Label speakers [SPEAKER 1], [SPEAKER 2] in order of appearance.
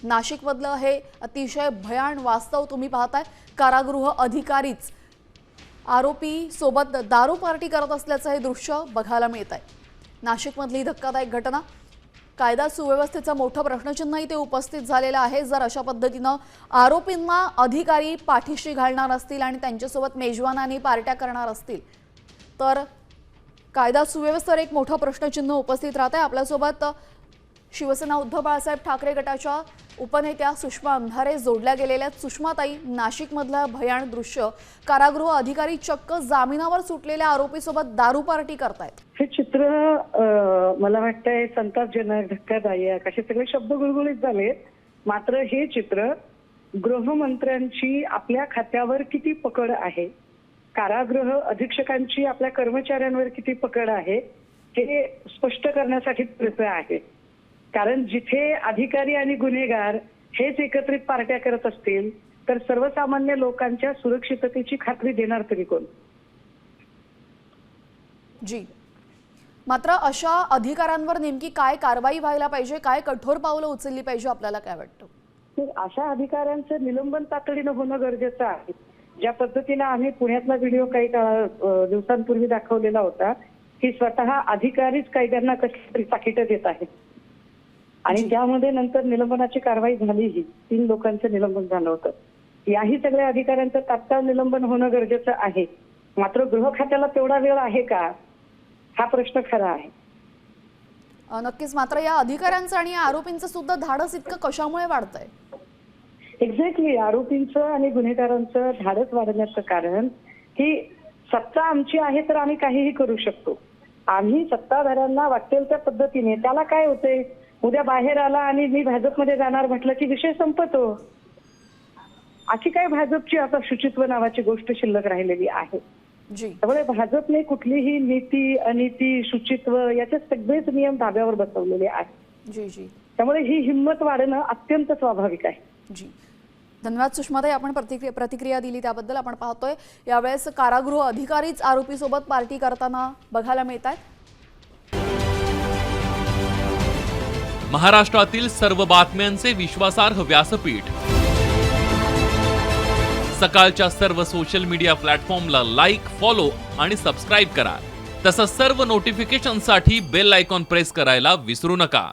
[SPEAKER 1] नाशिकमधलं हे अतिशय भयान वास्तव तुम्ही पाहताय। कारागृह अधिकारीच आरोपी सोबत दारू पार्टी करत असल्याचं हे दृश्य बघायला मिळत आहे। नाशिकमधली धक्कादायक घटना, कायदा सुव्यवस्थेचं मोठं प्रश्नचिन्ह इथे उपस्थित झालेलं आहे। जर अशा पद्धतीनं आरोपींना अधिकारी पाठीशी घालणार असतील आणि त्यांच्यासोबत मेजवानांनी पार्ट्या करणार असतील तर कायदा सुव्यवस्थेवर एक मोठं प्रश्नचिन्ह उपस्थित राहत आहे। आपल्यासोबत शिवसेना उद्धव बाळासाहेब ठाकरे गटाच्या उपनेत्या सुषमा अंधारे जोडल्या गेलेल्या। सुषमाताई, नाशिकमधलं भयान दृश्य, कारागृह अधिकारी चक्क जामिनावर सुटलेल्या आरोपीसोबत दारू पार्टी करतायत।
[SPEAKER 2] हे चित्र मला वाटतंय संतापजनक, धक्कादायक असे सगळे शब्द गुळगुळीत झाले। मात्र हे चित्र गृहमंत्र्यांची आपल्या खात्यावर किती पकड आहे, कारागृह अधीक्षकांची आपल्या कर्मचाऱ्यांवर किती पकड आहे हे स्पष्ट करण्यासाठी पुरेसं आहे। कारण जिथे अधिकारी आणि गुन्हेगार हेच एकत्रित पार्ट्या करत असतील तर सर्वसामान्य लोकांच्या सुरक्षिततेची खात्री देणार तरी कोण?
[SPEAKER 1] जी, मात्र अशा अधिकाऱ्यांवर नेमकी काय कारवाई व्हायला पाहिजे, काय कठोर पावलं उचलली पाहिजे, आपल्याला काय वाटतं?
[SPEAKER 2] अशा अधिकाऱ्यांचं निलंबन तातडीनं होणं गरजेचं आहे। ज्या पद्धतीने आम्ही पुण्यातला व्हिडिओ काही दिवसांपूर्वी दाखवलेला होता की स्वतः अधिकारीच कायद्यांना कशी तरी पाकिटं देत आहेत आणि त्यामध्ये नंतर निलंबनाची कारवाई झालीही। 3 लोकांचं निलंबन झालं होतं। याही सगळ्या अधिकाऱ्यांचं तात्काळ निलंबन होणं गरजेचं आहे। मात्र गृह खात्याला तेवढा वेळ आहे का, हा प्रश्न खरा आहे।
[SPEAKER 1] नक्कीच, मात्र या अधिकाऱ्यांचं आणि या आरोपींचं सुद्धा धाडस इतकं कशामुळे वाढतंय?
[SPEAKER 2] एक्झॅक्टली, आरोपींचं आणि गुन्हेगारांचं धाडस वाढण्याचं कारण की सत्ता आमची आहे तर आम्ही काहीही करू शकतो। आम्ही सत्ताधाऱ्यांना वाटेल त्या पद्धतीने, त्याला काय होते, उद्या बाहेर आला आणि मी भाजपमध्ये जाणार म्हटलं की विषय संपतो। अशी काय भाजपची आता शुचित्व नावाची गोष्ट शिल्लक राहिलेली आहे? त्यामुळे भाजपने कुठलीही नीती, अनीती, शुचित्व याचे सगळेच नियम धाब्यावर बसवलेले आहेत। त्यामुळे ही हिंमत वाढणं अत्यंत स्वाभाविक आहे।
[SPEAKER 1] जी, धन्यवाद सुषमाताई, आपण प्रतिक्रिया दिली त्याबद्दल। आपण पाहतोय यावेळेस कारागृह अधिकारीच आरोपी सोबत पार्टी करताना बघायला मिळत आहेत।
[SPEAKER 3] महाराष्ट्रातील सर्व बातम्यांचे विश्वासार्ह व्यासपीठ, सकाळच्या सर्व सोशल मीडिया प्लॅटफॉर्मला लाईक, फॉलो आणि सबस्क्राईब करा। तसंच सर्व नोटिफिकेशनसाठी बेल आयकॉन प्रेस करायला विसरू नका।